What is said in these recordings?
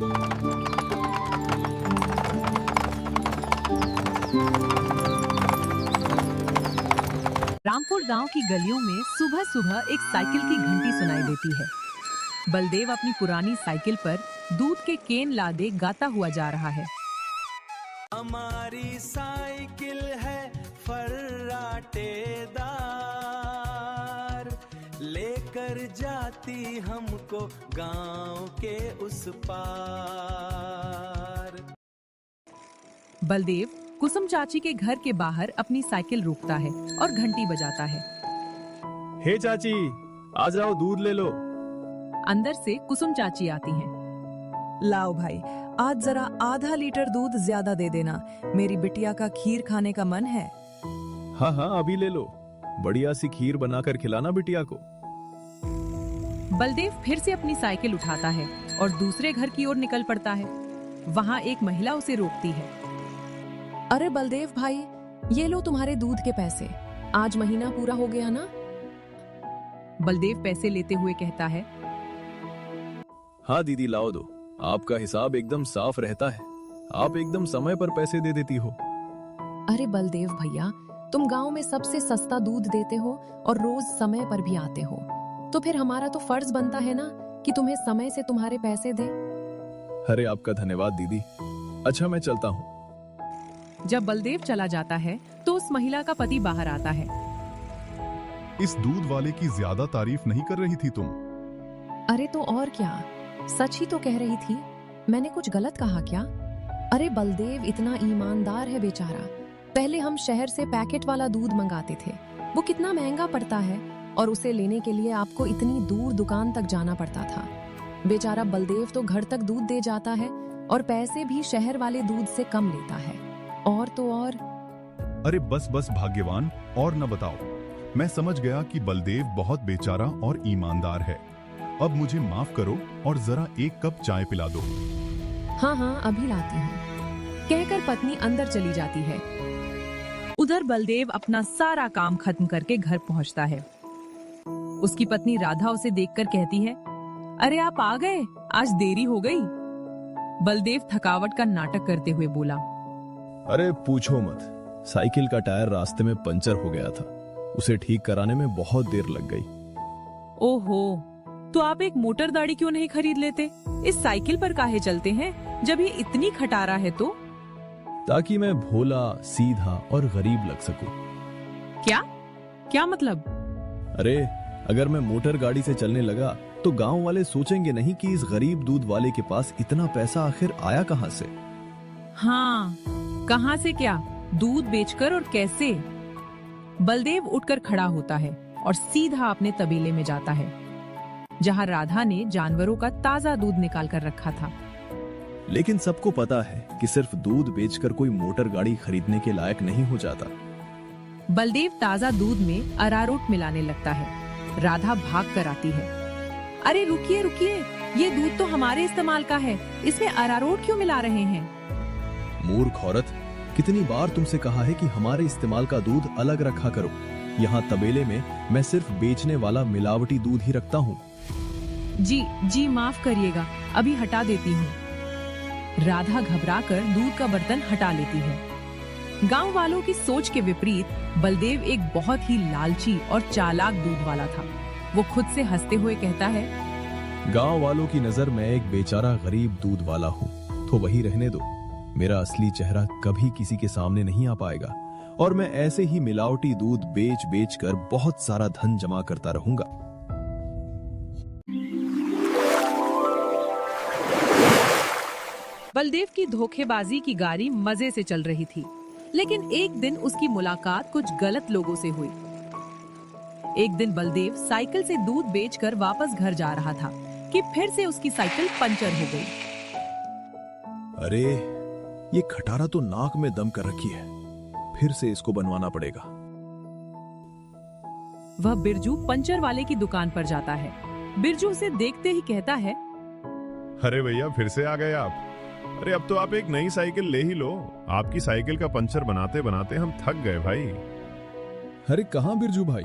रामपुर गांव की गलियों में सुबह सुबह एक साइकिल की घंटी सुनाई देती है। बलदेव अपनी पुरानी साइकिल पर दूध के केन लादे गाता हुआ जा रहा है। हमारी साइकिल है फर्राटेदार, लेकर जाती हमको गांव के उस पार। बलदेव कुसुम चाची के घर के बाहर अपनी साइकिल रोकता है और घंटी बजाता है। हे चाची, आज आओ दूध ले लो। अंदर से कुसुम चाची आती हैं। लाओ भाई, आज जरा आधा लीटर दूध ज्यादा दे देना, मेरी बिटिया का खीर खाने का मन है। हाँ हाँ, अभी ले लो। बढ़िया सी खीर बनाकर खिलाना बिटिया को। बलदेव फिर से अपनी साइकिल उठाता है और दूसरे घर की ओर निकल पड़ता है। वहाँ एक महिला उसे रोकती है। अरे बलदेव भाई, ये लो तुम्हारे दूध के पैसे, आज महीना पूरा हो गया ना। बलदेव पैसे लेते हुए कहता है, हाँ दीदी, लाओ दो। आपका हिसाब एकदम साफ रहता है। आप एकदम समय पर पैसे दे देती हो। अरे बलदेव भैया, तुम गांव में सबसे सस्ता दूध देते हो और रोज समय पर भी आते हो, तो फिर हमारा तो फर्ज बनता है ना कि तुम्हें समय से तुम्हारे पैसे दे। अरे आपका धन्यवाद दीदी। अच्छा, मैं चलता हूँ। जब बलदेव चला जाता है तो उस महिला का पति बाहर आता है। इस दूध वाले की ज्यादा तारीफ नहीं कर रही थी तुम? अरे तो और क्या, सच ही तो कह रही थी। मैंने कुछ गलत कहा क्या? अरे बलदेव इतना ईमानदार है बेचारा। पहले हम शहर से पैकेट वाला दूध मंगाते थे, वो कितना महंगा पड़ता है, और उसे लेने के लिए आपको इतनी दूर दुकान तक जाना पड़ता था। बेचारा बलदेव तो घर तक दूध दे जाता है और पैसे भी शहर वाले दूध से कम लेता है। और तो और। अरे बस बस भाग्यवान, और न बताओ। मैं समझ गया कि बलदेव बहुत बेचारा और ईमानदार है। अब मुझे माफ करो और जरा एक कप चाय पिला दो। हाँ हाँ, अभी लाती हूँ, कहकर पत्नी अंदर चली जाती है। उधर बलदेव अपना सारा काम खत्म करके घर पहुंचता है। उसकी पत्नी राधा उसे देखकर कहती है, अरे आप आ गए, आज देरी हो गई। बलदेव थकावट का नाटक करते हुए बोला, अरे पूछो मत, साइकिल का टायर रास्ते में पंचर हो गया था। उसे ठीक कराने में बहुत देर लग गई। ओहो, तो आप एक मोटर गाड़ी क्यों नहीं खरीद लेते? इस साइकिल पर काहे चलते हैं जब ये इतनी खटारा है तो? ताकि मैं भोला, सीधा और गरीब लग सकूं। क्या क्या मतलब? अरे अगर मैं मोटर गाड़ी से चलने लगा तो गांव वाले सोचेंगे नहीं कि इस गरीब दूध वाले के पास इतना पैसा आखिर आया कहां से। हाँ, कहां से क्या, दूध बेचकर और कैसे? बलदेव उठकर खड़ा होता है और सीधा अपने तबेले में जाता है, जहां राधा ने जानवरों का ताजा दूध निकाल कर रखा था। लेकिन सबको पता है कि सिर्फ दूध बेचकर कोई मोटर गाड़ी खरीदने के लायक नहीं हो जाता। बलदेव ताजा दूध में अरारोट मिलाने लगता है। राधा भाग कर आती है। अरे रुकिए रुकिए, ये दूध तो हमारे इस्तेमाल का है, इसमें अरारोट क्यों मिला रहे हैं? मूर्ख औरत, कितनी बार तुमसे कहा है कि हमारे इस्तेमाल का दूध अलग रखा करो। यहाँ तबेले में मैं सिर्फ बेचने वाला मिलावटी दूध ही रखता हूँ। जी माफ करिएगा, अभी हटा देती हूँ। राधा घबराकर दूध का बर्तन हटा लेती है। गांव वालों की सोच के विपरीत बलदेव एक बहुत ही लालची और चालाक दूध वाला था। वो खुद से हंसते हुए कहता है, गांव वालों की नजर मैं एक बेचारा गरीब दूध वाला हूँ, तो वही रहने दो। मेरा असली चेहरा कभी किसी के सामने नहीं आ पाएगा और मैं ऐसे ही मिलावटी दूध बेच बेच कर बहुत सारा धन जमा करता रहूंगा। बलदेव की धोखेबाजी की गाड़ी मजे से चल रही थी, लेकिन एक दिन उसकी मुलाकात कुछ गलत लोगों से हुई। एक दिन बलदेव साइकिल से दूध बेचकर वापस घर जा रहा था कि फिर से उसकी साइकिल पंचर हो गई। अरे ये खटारा तो नाक में दम कर रखी है, फिर से इसको बनवाना पड़ेगा। वह बिरजू पंचर वाले की दुकान पर जाता है। बिरजू उसे देखते ही कहता है, अरे भैया, फिर से आ गए आप। अरे अब तो आप एक नई साइकिल ले ही लो। आपकी साइकिल का पंचर बनाते बनाते हम थक गए भाई। अरे कहाँ बिरजू भाई,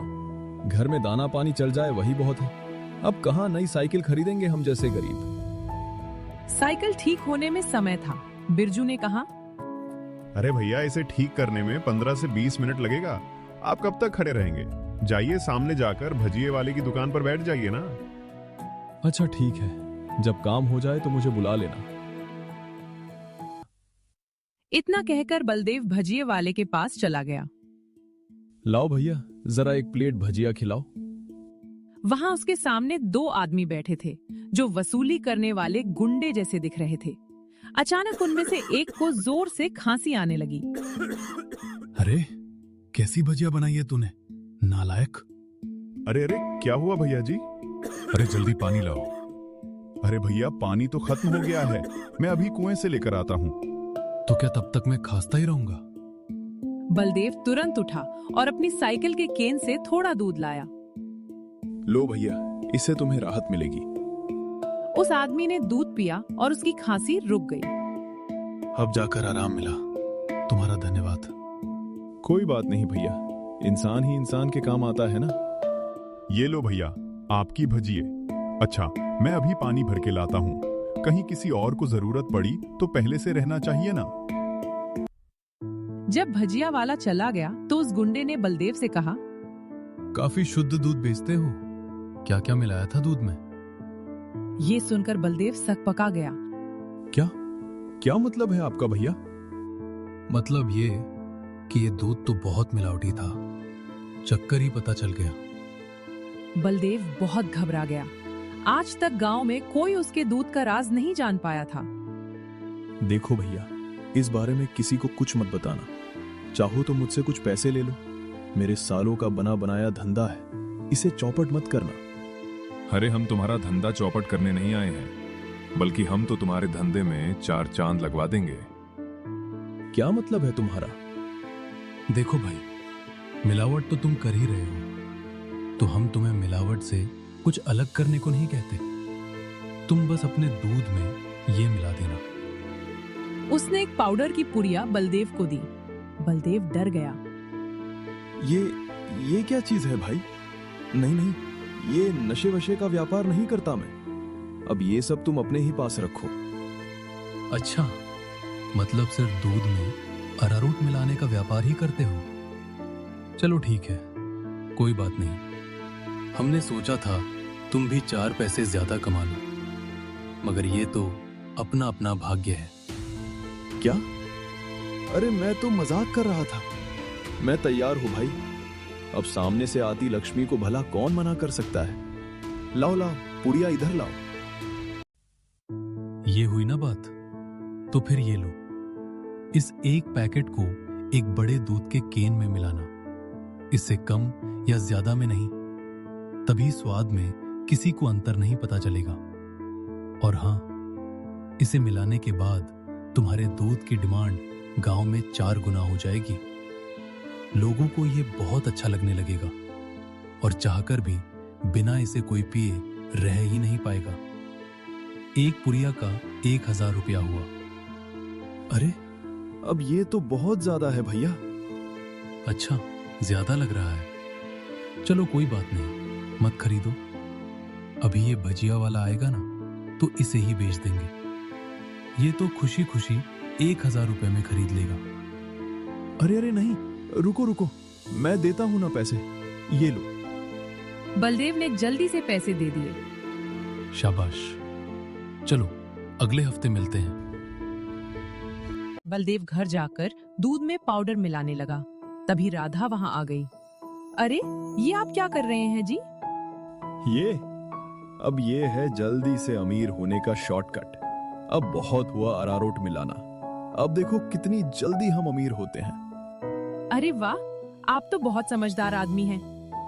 घर में दाना पानी चल जाए वही बहुत है। अब कहाँ नई साइकिल खरीदेंगे हम जैसे गरीब। साइकिल ठीक होने में समय था। बिरजू ने कहा, अरे भैया, इसे ठीक करने में 15 से 20 मिनट लगेगा। आप कब तक खड़े रहेंगे? जाइए, सामने जाकर भजिए वाले की दुकान पर बैठ जाइए ना। अच्छा ठीक है, जब काम हो जाए तो मुझे बुला लेना। इतना कहकर बलदेव भजिए वाले के पास चला गया। लाओ भैया, जरा एक प्लेट भजिया खिलाओ। वहां उसके सामने 2 आदमी बैठे थे जो वसूली करने वाले गुंडे जैसे दिख रहे थे। अचानक उनमें से एक को जोर से खांसी आने लगी। अरे कैसी भजिया बनाई है तूने, नालायक। अरे अरे, क्या हुआ भैया जी? अरे जल्दी पानी लाओ। अरे भैया, पानी तो खत्म हो गया है, मैं अभी कुएं से लेकर आता हूँ। तो क्या तब तक मैं खांसता ही रहूंगा? बलदेव तुरंत उठा और अपनी साइकिल के केन से थोड़ा दूध लाया। लो भैया, इससे तुम्हें राहत मिलेगी। उस आदमी ने दूध पिया और उसकी खांसी रुक गई। अब जाकर आराम मिला, तुम्हारा धन्यवाद। कोई बात नहीं भैया, इंसान ही इंसान के काम आता है ना। ये लो भैया, आपकी भजिए। अच्छा, मैं अभी पानी भर के लाता हूँ। कहीं किसी और को जरूरत पड़ी तो पहले से रहना चाहिए ना। जब भजिया वाला चला गया तो उस गुंडे ने बलदेव से कहा, काफी शुद्ध दूध बेचते हो, क्या क्या मिलाया था दूध में? ये सुनकर बलदेव सकपका गया। क्या मतलब है आपका भैया? मतलब ये कि ये दूध तो बहुत मिलावटी था, चक्कर ही पता चल गया। बलदेव बहुत घबरा गया। आज तक गांव में कोई उसके दूध का राज नहीं जान पाया था। देखो भैया, इस बारे में किसी को कुछ मत बताना। चाहो तो मुझसे कुछ पैसे ले लो, मेरे सालों का बना बनाया धंधा है, इसे चौपट मत करना। अरे हम तुम्हारा धंधा चौपट करने नहीं आए हैं, बल्कि हम तो तुम्हारे धंधे में 4 चांद लगवा देंगे। क्या मतलब है तुम्हारा? देखो भाई, मिलावट तो तुम कर ही रहे हो, तो हम तुम्हें मिलावट से कुछ अलग करने को नहीं कहते। तुम बस अपने दूध में ये मिला देना। उसने एक पाउडर की पुड़िया बलदेव को दी। बलदेव डर गया। ये क्या चीज है भाई? नहीं, ये नशे वशे का व्यापार नहीं करता मैं। अब ये सब तुम अपने ही पास रखो। अच्छा, मतलब सिर्फ दूध में अरारोट मिलाने का व्यापार ही करते हो? चलो ठीक है, कोई बात नहीं। हमने सोचा था तुम भी 4 पैसे ज्यादा कमा लो, मगर ये तो अपना अपना भाग्य है। क्या? अरे मैं तो मजाक कर रहा था। मैं तैयार हूं भाई। अब सामने से आती लक्ष्मी को भला कौन मना कर सकता है। लाओ पुड़िया इधर लाओ। ये हुई ना बात, तो फिर ये लो, इस एक पैकेट को एक बड़े दूध के केन में मिलाना। इससे कम या ज्यादा में नहीं, तभी स्वाद में किसी को अंतर नहीं पता चलेगा। और हां, इसे मिलाने के बाद तुम्हारे दूध की डिमांड गांव में 4 गुना हो जाएगी। लोगों को यह बहुत अच्छा लगने लगेगा और चाहकर भी बिना इसे कोई पिए रह ही नहीं पाएगा। एक पुड़िया का 1000 रुपया हुआ। अरे अब ये तो बहुत ज्यादा है भैया। अच्छा, ज्यादा लग रहा है। चलो कोई बात नहीं, मत खरीदो। अभी ये भजिया वाला आएगा ना, तो इसे ही बेच देंगे। ये तो खुशी खुशी 1000 रुपए में खरीद लेगा। अरे नहीं, रुको, मैं देता हूं ना पैसे, ये लो। बलदेव ने जल्दी से पैसे दे दिए। शाबाश, चलो अगले हफ्ते मिलते हैं। बलदेव घर जाकर दूध में पाउडर मिलाने लगा। तभी राधा वहां आ गई। अरे ये आप क्या कर रहे हैं जी? ये है जल्दी से अमीर होने का शॉर्टकट। अब बहुत हुआ अरारोट मिलाना, अब देखो कितनी जल्दी हम अमीर होते हैं। अरे वाह, आप तो बहुत समझदार आदमी हैं।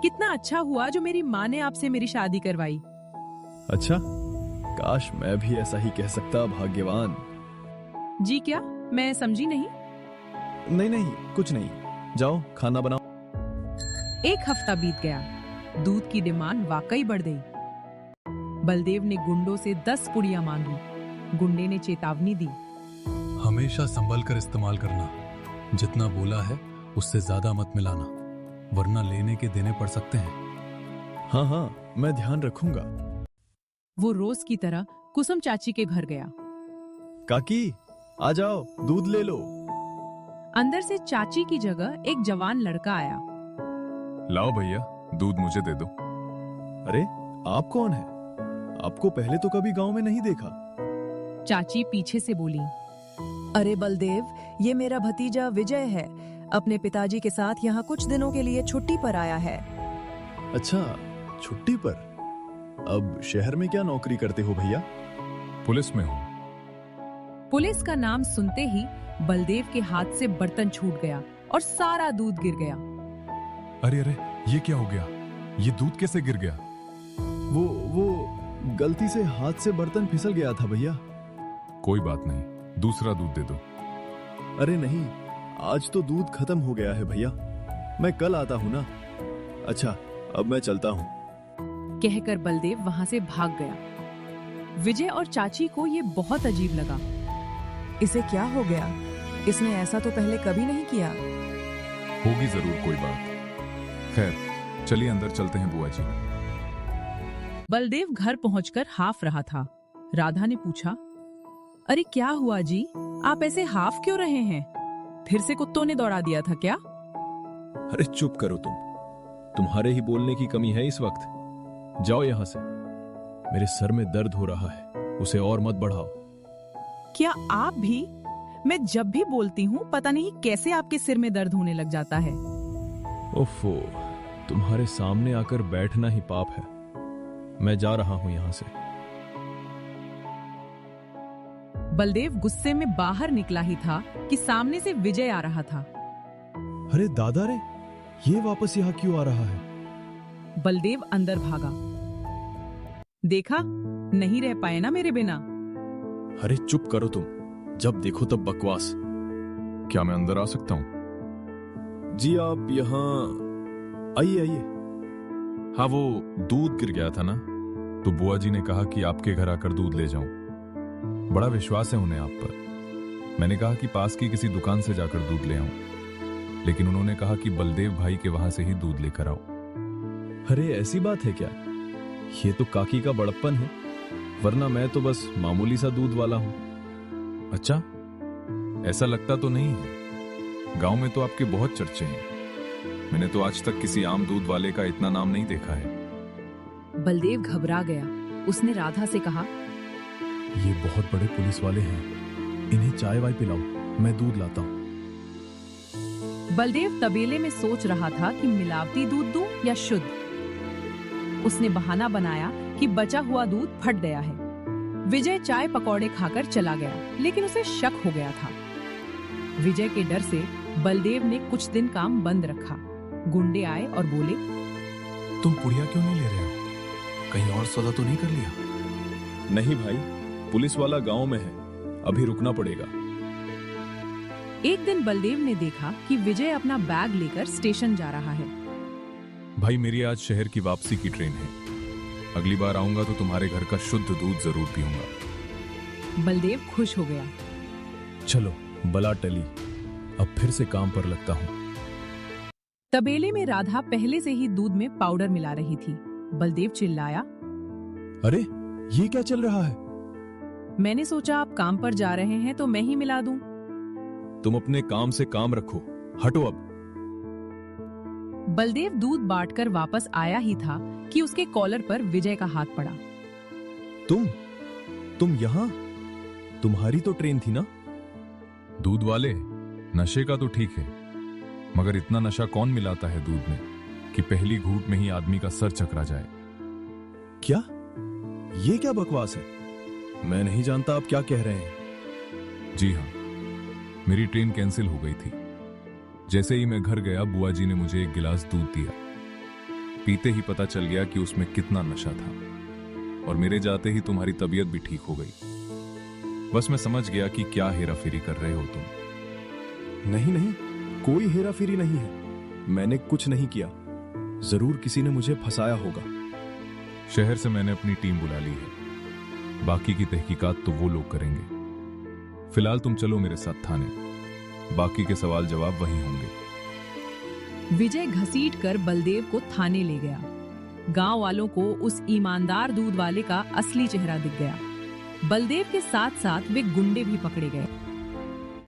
कितना अच्छा हुआ जो मेरी माँ ने आपसे मेरी शादी करवाई। अच्छा, काश मैं भी ऐसा ही कह सकता। भाग्यवान। जी क्या? मैं समझी नहीं। नहीं, कुछ नहीं। जाओ खाना बनाओ। एक हफ्ता बीत गया। दूध की डिमांड वाकई बढ़ गई। बलदेव ने गुंडों से 10 पुड़िया मांगी। गुंडे ने चेतावनी दी, हमेशा संभल कर इस्तेमाल करना। जितना बोला है उससे ज्यादा मत मिलाना, वरना लेने के देने पड़ सकते हैं। हाँ, मैं ध्यान रखूंगा। वो रोज की तरह कुसुम चाची के घर गया। काकी आ जाओ, दूध ले लो। अंदर से चाची की जगह एक जवान लड़का आया। लाओ भैया, दूध मुझे दे दो। अरे आप कौन है? आपको पहले तो कभी गांव में नहीं देखा। चाची पीछे से बोली। अरे बलदेव, ये मेरा भतीजा विजय है। अपने पिताजी के साथ यहाँ कुछ दिनों के लिए छुट्टी पर आया है। अच्छा, छुट्टी पर। अब शहर में क्या नौकरी करते हो भैया? पुलिस में हूँ। पुलिस का नाम सुनते ही बलदेव के हाथ से बर्तन छूट गया और सारा दूध गिर गया। अरे अरे, ये क्या हो गया? ये दूध कैसे गिर गया? वो गलती से हाथ से बर्तन फिसल गया था भैया। कोई बात नहीं, दूसरा दूध दे दो। अरे नहीं, आज तो दूध खत्म हो गया है भैया। मैं कल आता हूँ ना। अच्छा, अब मैं चलता हूँ। कहकर बलदेव वहां से भाग गया। विजय और चाची को ये बहुत अजीब लगा। इसे क्या हो गया? इसने ऐसा तो पहले कभी नहीं किया। होगी जरूर कोई बात। खैर, चलिए अंदर चलते हैं बुआ जी। बलदेव घर पहुंचकर हाफ रहा था। राधा ने पूछा, अरे क्या हुआ जी, आप ऐसे हाफ क्यों रहे हैं? फिर से कुत्तों ने दौड़ा दिया था क्या? अरे चुप करो तुम। तुम्हारे ही बोलने की कमी है इस वक्त। जाओ यहां से। मेरे सर में दर्द हो रहा है, उसे और मत बढ़ाओ। क्या आप भी? मैं जब भी बोलती हूँ पता नहीं कैसे आपके सिर में दर्द होने लग जाता है। ओफो, तुम्हारे सामने आकर बैठना ही पाप है। मैं जा रहा हूं यहां से। बलदेव गुस्से में बाहर निकला ही था कि सामने से विजय आ रहा था। अरे दादा रे, ये वापस यहाँ क्यों आ रहा है? बलदेव अंदर भागा। देखा, नहीं रह पाए ना मेरे बिना। अरे चुप करो तुम, जब देखो तब बकवास। क्या मैं अंदर आ सकता हूँ? जी आप यहाँ आइए आइए। हाँ, वो दूध गिर गया था ना, तो बुआ जी ने कहा कि आपके घर आकर दूध ले जाऊं। बड़ा विश्वास है उन्हें आप पर। मैंने कहा कि पास की किसी दुकान से जाकर दूध ले आऊं, लेकिन उन्होंने कहा कि बलदेव भाई के वहां से ही दूध लेकर आओ। अरे ऐसी बात है क्या? ये तो काकी का बड़प्पन है, वरना मैं तो बस मामूली सा दूध वाला हूं। अच्छा, ऐसा लगता तो नहीं है। गांव में तो आपके बहुत चर्चे हैं। मैंने तो आज तक किसी आम दूध वाले का इतना नाम नहीं देखा है। बलदेव घबरा गया। उसने राधा से कहा, ये बहुत बड़े पुलिस वाले हैं, इन्हें चाय वाय पिलाओ, मैं दूध लाता हूं। बलदेव तबेले में सोच रहा था कि मिलावटी दूध दूं या शुद्ध। उसने बहाना बनाया कि बचा हुआ दूध फट गया है। विजय चाय पकौड़े खाकर चला गया, लेकिन उसे शक हो गया था। विजय के डर से बलदेव ने कुछ दिन काम बंद रखा। गुंडे आए और बोले, तुम पुड़िया क्यों नहीं ले रहे हो? कहीं और सौदा तो नहीं कर लिया? नहीं भाई, पुलिस वाला गांव में है, अभी रुकना पड़ेगा। एक दिन बलदेव ने देखा कि विजय अपना बैग लेकर स्टेशन जा रहा है। भाई, मेरी आज शहर की वापसी की ट्रेन है। अगली बार आऊंगा तो तुम्हारे घर का शुद्ध दूध जरूर पीऊंगा। बलदेव खुश हो गया। चलो, बला टली, अब फिर से काम पर लगता हूं। तबेले में राधा पहले से ही दूध में पाउडर मिला रही थी। बलदेव चिल्लाया, अरे ये क्या चल रहा है? मैंने सोचा आप काम पर जा रहे हैं तो मैं ही मिला दूं। तुम अपने काम से काम रखो, हटो अब। बलदेव दूध बांटकर वापस आया ही था कि उसके कॉलर पर विजय का हाथ पड़ा। तुम यहाँ? तुम्हारी तो ट्रेन थी ना? दूध वाले, नशे का तो ठीक है, मगर इतना नशा कौन मिलाता है दूध में कि पहली घूंट में ही आदमी का सर चकरा जाए। क्या? ये क्या बकवास है? मैं नहीं जानता आप क्या कह रहे हैं। जी हाँ, मेरी ट्रेन कैंसिल हो गई थी। जैसे ही मैं घर गया, बुआ जी ने मुझे एक गिलास दूध दिया। पीते ही पता चल गया कि उसमें कितना नशा था, और मेरे जाते ही तुम्हारी तबीयत भी ठीक हो गई। बस मैं समझ गया कि क्या हेराफेरी कर रहे हो तुम। नहीं नहीं, कोई हेराफेरी नहीं है, मैंने कुछ नहीं किया। जरूर किसी ने मुझे फंसाया होगा। शहर से मैंने अपनी टीम बुला ली है, बाकी की तहकीकात तो वो लोग करेंगे। फिलहाल तुम चलो मेरे साथ थाने, बाकी के सवाल जवाब वहीं होंगे। विजय घसीट कर बलदेव को थाने ले गया। गांव वालों को उस ईमानदार दूध वाले का असली चेहरा दिख गया। बलदेव के साथ साथ वे गुंडे भी पकड़े गए।